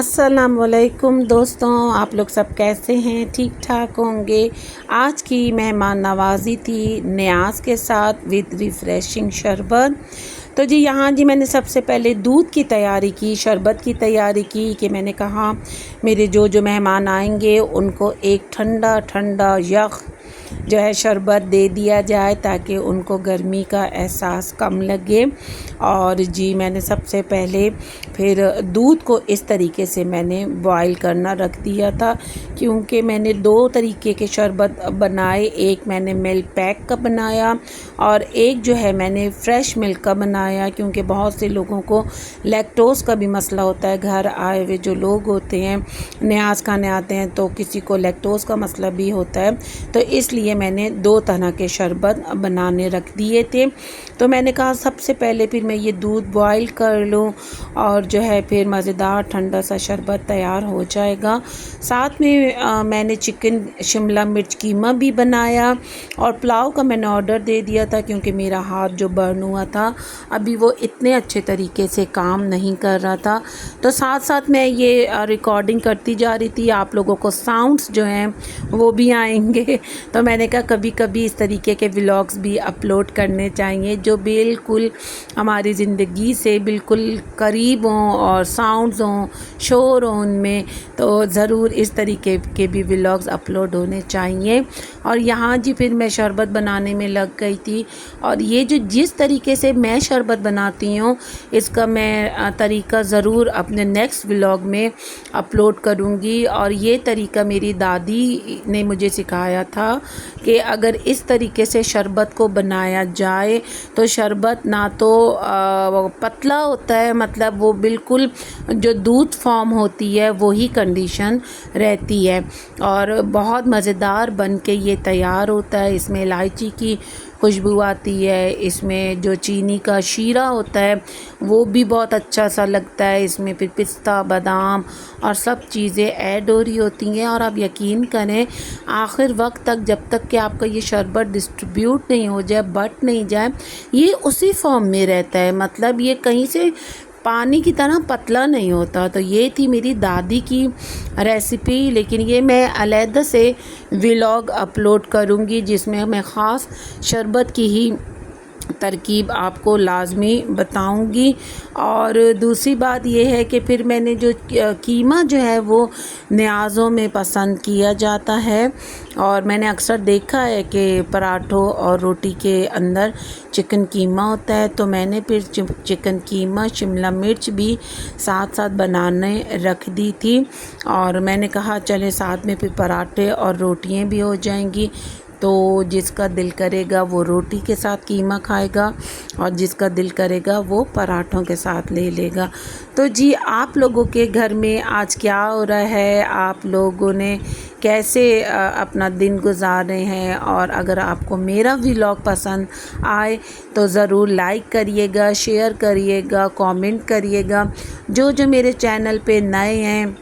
अस्सलाम वालेकुम दोस्तों, आप लोग सब कैसे हैं? ठीक ठाक होंगे। आज की मेहमान नवाज़ी थी नियाज़ के साथ विद रिफ़्रेशिंग शरबत। तो जी यहाँ जी मैंने सबसे पहले दूध की तैयारी की, शरबत की तैयारी की कि मैंने कहा मेरे जो मेहमान आएंगे उनको एक ठंडा ठंडा यख जो है शरबत दे दिया जाए ताकि उनको गर्मी का एहसास कम लगे। और जी मैंने सबसे पहले फिर दूध को इस तरीके से मैंने बॉईल करना रख दिया था, क्योंकि मैंने दो तरीके के शरबत बनाए। एक मैंने मिल्क पैक का बनाया और एक जो है मैंने फ़्रेश मिल्क का बनाया, क्योंकि बहुत से लोगों को लैक्टोज़ का भी मसला होता है। घर आए हुए जो लोग होते हैं, नियाज़ खाने आते हैं, तो किसी को लैक्टोज़ का मसला भी होता है, तो इसलिए मैंने दो तरह के शरबत बनाने रख दिए थे। तो मैंने कहा सबसे पहले फिर मैं ये दूध बॉईल कर लूँ और जो है फिर मज़ेदार ठंडा सा शरबत तैयार हो जाएगा। साथ में मैंने चिकन शिमला मिर्च कीमा भी बनाया और पुलाव का मैंने ऑर्डर दे दिया था, क्योंकि मेरा हाथ जो बर्न हुआ था अभी वो इतने अच्छे तरीके से काम नहीं कर रहा था। तो साथ साथ मैं ये रिकॉर्डिंग करती जा रही थी, आप लोगों को साउंड्स जो हैं वो भी आएंगे। तो मैंने कहा कभी कभी इस तरीके के व्लॉग्स भी अपलोड करने चाहिए जो बिल्कुल हमारी ज़िंदगी से बिल्कुल करीब हों और साउंड्स हों, शोर हों उनमें, तो ज़रूर इस तरीके के भी व्लॉग्स अपलोड होने चाहिए। और यहाँ जी फिर मैं शरबत बनाने में लग गई थी, और ये जो जिस तरीके से मैं शरबत बनाती हूँ इसका मैं तरीका ज़रूर अपने नेक्स्ट व्लॉग में अपलोड करूँगी। और ये तरीका मेरी दादी ने मुझे सिखाया था कि अगर इस तरीके से शरबत को बनाया जाए तो शरबत ना तो पतला होता है, मतलब वो बिल्कुल जो दूध फॉर्म होती है वही कंडीशन रहती है, और बहुत मज़ेदार बन के ये तैयार होता है। इसमें इलायची की खुशबू आती है, इसमें जो चीनी का शीरा होता है वो भी बहुत अच्छा सा लगता है, इसमें फिर पिस्ता बादाम और सब चीज़ें ऐड हो रही होती हैं। और आप यकीन करें आखिर वक्त तक जब तक कि आपका ये शरबत डिस्ट्रीब्यूट नहीं हो जाए, बट नहीं जाए, ये उसी फॉर्म में रहता है, मतलब ये कहीं से पानी की तरह पतला नहीं होता। तो ये थी मेरी दादी की रेसिपी, लेकिन ये मैं अलग से व्लॉग अपलोड करूँगी जिसमें मैं ख़ास शरबत की ही तरकीब आपको लाजमी बताऊंगी। और दूसरी बात ये है कि फिर मैंने जो कीमा जो है वो नियाज़ों में पसंद किया जाता है, और मैंने अक्सर देखा है कि पराठों और रोटी के अंदर चिकन कीमा होता है, तो मैंने फिर चिकन कीमा शिमला मिर्च भी साथ साथ बनाने रख दी थी। और मैंने कहा चले साथ में फिर पराठे और रोटियां भी हो जाएंगी, तो जिसका दिल करेगा वो रोटी के साथ कीमा खाएगा और जिसका दिल करेगा वो पराठों के साथ ले लेगा। तो जी आप लोगों के घर में आज क्या हो रहा है, आप लोगों ने कैसे अपना दिन गुजारे हैं? और अगर आपको मेरा व्लॉग पसंद आए तो ज़रूर लाइक करिएगा, शेयर करिएगा, कमेंट करिएगा। जो मेरे चैनल पे नए हैं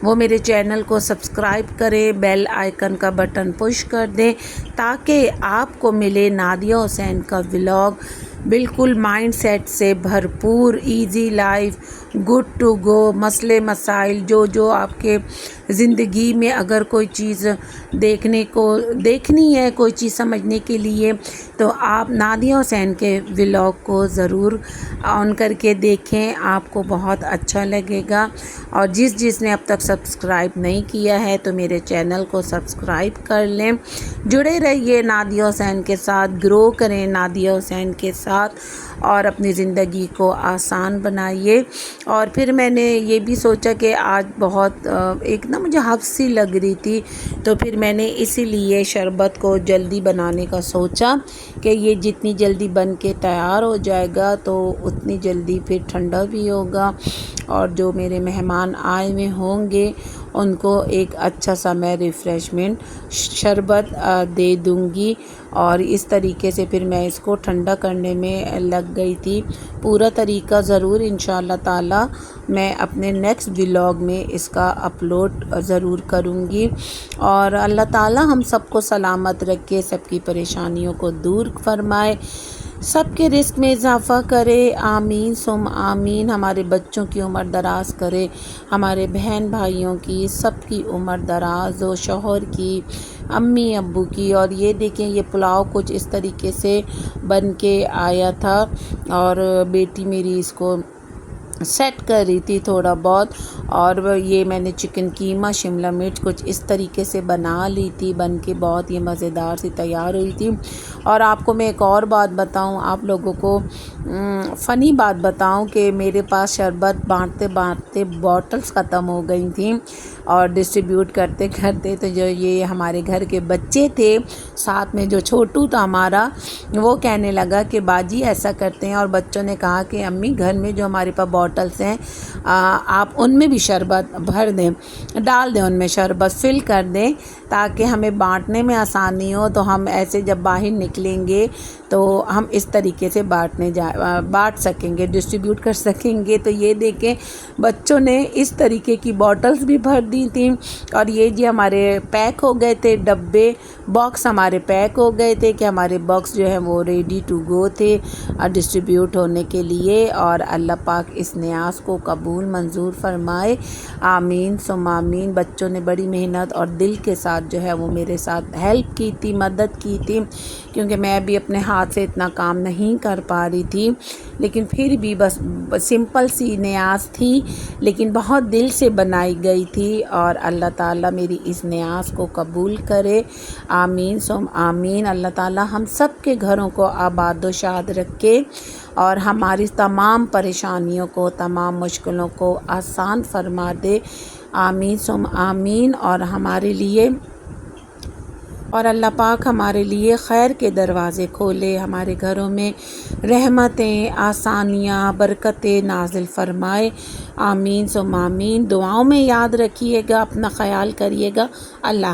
वो मेरे चैनल को सब्सक्राइब करें, बेल आइकन का बटन पुश कर दें ताकि आपको मिले नादिया हुसैन का व्लॉग बिल्कुल माइंड सेट से भरपूर, easy life, good to go, मसले मसाइल जो आपके ज़िंदगी में अगर कोई चीज़ देखनी है, कोई चीज़ समझने के लिए, तो आप नादिया हुसैन के व्लॉग को ज़रूर ऑन करके देखें, आपको बहुत अच्छा लगेगा। और जिसने अब तक सब्सक्राइब नहीं किया है तो मेरे चैनल को सब्सक्राइब कर लें, जुड़े रहिए नादिया हुसैन के साथ, ग्रो करें नादिया हुसैन के साथ और अपनी ज़िंदगी को आसान बनाइए। और फिर मैंने ये भी सोचा कि आज बहुत एक ना मुझे हफ्सी लग रही थी, तो फिर मैंने इसीलिए शरबत को जल्दी बनाने का सोचा कि ये जितनी जल्दी बन के तैयार हो जाएगा तो उतनी जल्दी फिर ठंडा भी होगा, और जो मेरे मेहमान आए हुए होंगे उनको एक अच्छा सा मैं रिफ़्रेशमेंट शरबत दे दूंगी। और इस तरीके से फिर मैं इसको ठंडा करने में लग गई थी। पूरा तरीका ज़रूर इंशाअल्लाह ताला मैं अपने नेक्स्ट व्लॉग में इसका अपलोड ज़रूर करूँगी। और अल्लाह ताला हम सबको सलामत रखे, सबकी परेशानियों को दूर फरमाए। سب کے رزق میں اضافہ کرے، آمین ثم آمین۔ ہمارے بچوں کی عمر دراز کرے، ہمارے بہن بھائیوں کی سب کی عمر دراز ہو، شوہر کی، امی ابو کی۔ اور یہ دیکھیں یہ پلاؤ کچھ اس طریقے سے بن کے آیا تھا، اور بیٹی میری اس کو سیٹ کر رہی تھی تھوڑا بہت، اور یہ میں نے چکن قیمہ شملہ مرچ کچھ اس طریقے سے بنا لی تھی، بن کے بہت یہ مزیدار سی تیار ہوئی تھی۔ اور آپ کو میں ایک اور بات بتاؤں، آپ لوگوں کو فنی بات بتاؤں کہ میرے پاس شربت بانٹتے بانٹتے باٹلز ختم ہو گئی تھیں، اور ڈسٹریبیوٹ کرتے کرتے تو جو یہ ہمارے گھر کے بچے تھے، ساتھ میں جو چھوٹو تھا ہمارا، وہ کہنے لگا کہ باجی ایسا کرتے ہیں، اور بچوں نے کہا کہ امی گھر میں جو ہمارے پاس باٹلز ہیں آپ ان میں بھی شربت بھر دیں، ڈال دیں، ان میں شربت فل کر دیں تاکہ ہمیں بانٹنے میں آسانی ہو، تو ہم ایسے جب باہر نکلیں گے تو ہم اس طریقے سے بانٹ سکیں گے، ڈسٹریبیوٹ کر سکیں گے۔ تو یہ دیکھیں بچوں نے اس طریقے کی باٹلز بھی بھر دی تھیں، اور یہ جی ہمارے پیک ہو گئے تھے ڈبے، باکس ہمارے پیک ہو گئے تھے کہ ہمارے باکس جو ہیں وہ ریڈی ٹو گو تھے ڈسٹریبیوٹ ہونے کے لیے۔ اور اللہ پاک اس نیاز کو قبول منظور فرمائے، آمین ثم آمین۔ بچوں نے بڑی محنت اور دل کے ساتھ جو ہے وہ میرے ساتھ ہیلپ کی تھی، مدد کی تھی، کیونکہ میں بھی اپنے ہاتھ سے اتنا کام نہیں کر پا رہی تھی، لیکن پھر بھی بس سمپل سی نیاز تھی، لیکن بہت دل سے بنائی گئی تھی، اور اللہ تعالیٰ میری اس نیاز کو قبول کرے، آمین ثم آمین۔ اللہ تعالیٰ ہم سب کے گھروں کو آباد و شاد رکھے، اور ہماری تمام پریشانیوں کو، تمام مشکلوں کو آسان فرما دے، آمین ثم آمین۔ اور اللہ پاک ہمارے لیے خیر کے دروازے کھولے، ہمارے گھروں میں رحمتیں، آسانیاں، برکتیں نازل فرمائے، آمین ثم آمین۔ دعاؤں میں یاد رکھیے گا، اپنا خیال کریے گا، اللہ